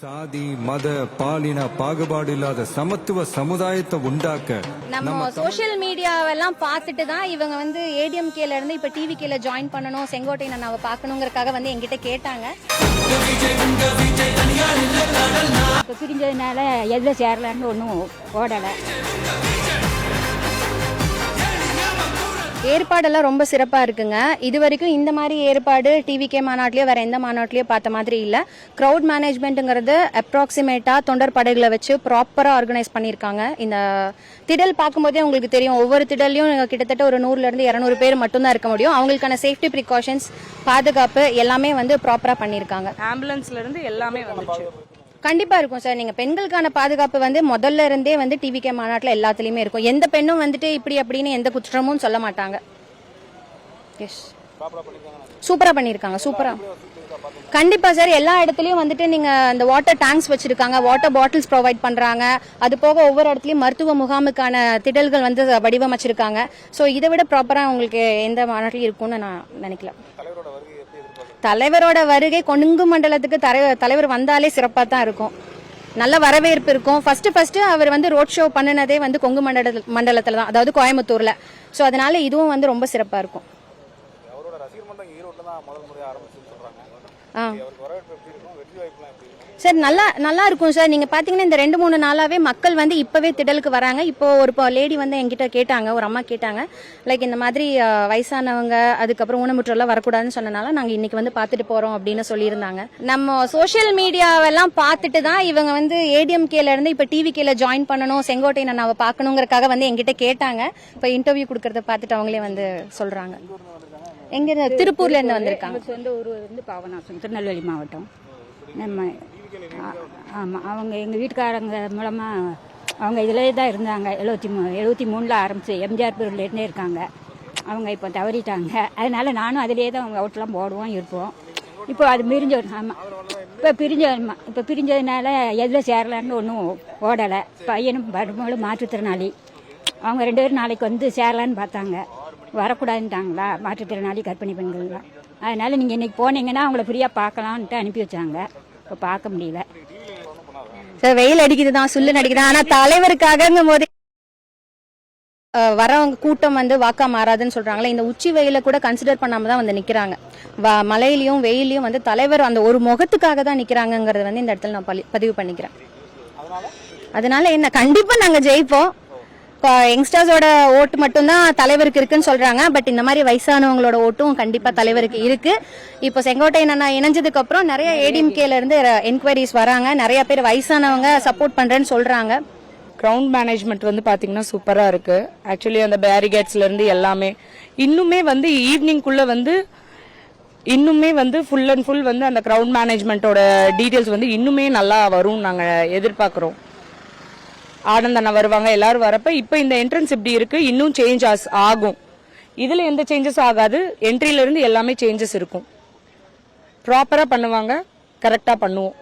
சாதி மத பாலின பாகுபாடு இல்லாத சமத்துவ சமுதாயத்தை உண்டாக்க நம்ம சோஷியல் மீடியாவெல்லாம் பார்த்துட்டு தான் இவங்க வந்து ஏடிஎம்கேல இருந்து இப்ப டிவிகேல ஜாயின் பண்ணணும், செங்கோட்டையன் அண்ணாவை பார்க்கணுங்கிறதுக்காக வந்து என்கிட்ட கேட்டாங்க. இப்போ பிரிஞ்சதுனால எதில் சேரலான்னு ஒன்றும் ஓடலை. ஏற்பாடெல்லாம் ரொம்ப சிறப்பாக இருக்குங்க. இது வரைக்கும் இந்த மாதிரி ஏற்பாடு டிவிகே மாநாட்டிலேயோ வேற எந்த மாநாட்டிலையோ பார்த்த மாதிரி இல்லை. க்ரௌட் மேனேஜ்மெண்ட்டுங்கிறது அப்ராக்சிமேட்டாக தொண்டர் படைகளை வச்சு ப்ராப்பராக ஆர்கனைஸ் பண்ணியிருக்காங்க. இந்த திடல் பார்க்கும்போதே உங்களுக்கு தெரியும், ஒவ்வொரு திடல்லையும் கிட்டத்தட்ட ஒரு 100லேருந்து 200 பேர் மட்டும்தான் இருக்க முடியும். அவங்களுக்கான சேஃப்டி ப்ரிகாஷன்ஸ், பாதுகாப்பு எல்லாமே வந்து ப்ராப்பராக பண்ணியிருக்காங்க. ஆம்புலன்ஸ்லேருந்து எல்லாமே வந்துச்சு. கண்டிப்பா இருக்கும் சார். நீங்க பெண்களுக்கான பாதுகாப்பு வந்து முதல்ல இருந்தே வந்து டிவிகே மாநாட்டில் எல்லாத்துலயுமே இருக்கும். எந்த பெண்ணும் வந்துட்டு இப்படி அப்படின்னு எந்த குற்றமும் சொல்ல மாட்டாங்க. எஸ், சூப்பரா பண்ணிருக்காங்க. சூப்பரா, கண்டிப்பா சார். எல்லா இடத்துலயும் வந்துட்டு நீங்க இந்த வாட்டர் டேங்க்ஸ் வச்சிருக்காங்க, வாட்டர் பாட்டில்ஸ் ப்ரொவைட் பண்றாங்க. அது போக ஒவ்வொரு இடத்துலயும் மருத்துவ முகாமுக்கான திடல்கள் வந்து வடிவமைச்சிருக்காங்க. ஸோ இதை விட ப்ராப்பரா உங்களுக்கு எந்த மாநாட்டிலும் இருக்கும்னு நான் நினைக்கல. தலைவரோட வருகை கொங்கு மண்டலத்துக்கு தலைவர் வந்தாலே சிறப்பாக தான் இருக்கும். நல்ல வரவேற்பு இருக்கும். ஃபர்ஸ்ட் அவர் வந்து ரோட் ஷோ பண்ணினதே வந்து கொங்கு மண்டலத்தில் தான், அதாவது கோயம்புத்தூர்ல. ஸோ அதனால இதுவும் வந்து ரொம்ப சிறப்பாக இருக்கும். சார் நல்லா இருக்கும் சார். நீங்க பாத்தீங்கன்னா இந்த 2-3 நாளாவே மக்கள் வந்து இப்பவே திடலுக்கு வராங்க. இப்போ ஒரு லேடி வந்து என்கிட்ட கேட்டாங்க, ஒரு அம்மா கேட்டாங்க, லைக் இந்த மாதிரி வயசானவங்க அதுக்கப்புறம் ஊனமுற்றோர்லாம் வரக்கூடாதுன்னு சொன்னனால நாங்க இன்னைக்கு வந்து பாத்துட்டு போறோம் அப்படின்னு சொல்லியிருந்தாங்க. நம்ம சோஷியல் மீடியாவெல்லாம் பார்த்துட்டு தான் இவங்க வந்து ஏடிஎம்கேல இருந்து இப்ப டிவிகேல ஜாயின் பண்ணணும், செங்கோட்டையன் அண்ணாவை பார்க்கணுங்கிறதுக்காக வந்து என்கிட்ட கேட்டாங்க. இப்ப இன்டர்வியூ கொடுக்கறத பார்த்துட்டு அவங்களே வந்து சொல்றாங்க. எங்க திருப்பூர்ல இருந்து வந்திருக்காங்க. சொந்த ஊர் வந்து பாபநாசம், திருநெல்வேலி மாவட்டம். நம்ம ஆமாம், அவங்க எங்கள் வீட்டுக்காரங்க மூலமாக அவங்க இதிலே தான் இருந்தாங்க. 73 ஆரம்பிச்சு எம்ஜிஆர் பீரியட்லேருந்தே இருக்காங்க. அவங்க இப்போ தவறிட்டாங்க. அதனால நானும் அதிலே தான் அவங்க அவுட்லாம் போடுவோம் இருப்போம். இப்போ அது ஆமாம், இப்போ பிரிஞ்சதுனால எதில் சேரலான்னு ஒன்றும் ஓடலை. பையனும் மருமகளும் மாற்றுத்திறனாளி. அவங்க 2 பேரும் நாளைக்கு வந்து சேரலான்னு பார்த்தாங்க, வரக்கூடாதுன்ட்டாங்களா மாற்றுத்திறனாளி கர்ப்பிணி பெண்கள்லாம். அதனால நீங்கள் இன்னைக்கு போனீங்கன்னா அவங்கள ஃப்ரீயாக பார்க்கலான்ட்டு அனுப்பி வச்சாங்க. இப்போ பார்க்க முடியல சார். வெயில் அடிக்குதுதான், சுல்லு அடிக்குதான். ஆனா தலைவருக்காகங்கும் போது வரவங்க கூட்டம் வந்து வாக்கா மாறாதுன்னு சொல்றாங்களே, இந்த உச்சி வெயில கூட கன்சிடர் பண்ணாம தான் வந்து நிக்கிறாங்க. மழையிலயும் வெயிலையும் வந்து தலைவர் அந்த ஒரு முகத்துக்காக தான் நிக்கிறாங்கிறத வந்து இந்த இடத்துல நான் பதிவு பண்ணிக்கிறேன். அதனால என்ன, கண்டிப்பா நாங்க ஜெயிப்போம். யங்ஸ்டர்ஸோட ஓட்டு மட்டும்தான் தலைவருக்கு இருக்குன்னு சொல்றாங்க. பட் இந்த மாதிரி வயசானவங்களோட ஓட்டும் கண்டிப்பா தலைவருக்கு இருக்கு. இப்போ செங்கோட்டையன் அண்ணா இணைஞ்சதுக்கு அப்புறம் நிறைய ஏடிஎம்கேல இருந்து என்கொயரிஸ் வராங்க. நிறைய பேர் வயசானவங்க சப்போர்ட் பண்றேன்னு சொல்றாங்க. கிரவுண்ட் மேனேஜ்மெண்ட் வந்து பாத்தீங்கன்னா சூப்பரா இருக்கு. ஆக்சுவலி அந்த பேரிகேட்ஸ்ல இருந்து எல்லாமே இன்னுமே வந்து ஈவினிங்குள்ள வந்து இன்னுமே வந்து ஃபுல் அண்ட் ஃபுல் வந்து அந்த கிரவுண்ட் மேனேஜ்மெண்டோட டீடைல்ஸ் வந்து இன்னுமே நல்லா வரும் நாங்க எதிர்பார்க்கிறோம். ஆனந்தண்ணா வருவாங்க, எல்லாரும் வரப்ப இப்ப இந்த என்ட்ரன்ஸ் இப்படி இருக்கு, இன்னும் சேஞ்சஸ் ஆகும். இதுல எந்த சேஞ்சஸ் ஆகாது. என்ட்ரில இருந்து எல்லாமே சேஞ்சஸ் இருக்கும். ப்ராப்பரா பண்ணுவாங்க, கரெக்டா பண்ணுவோம்.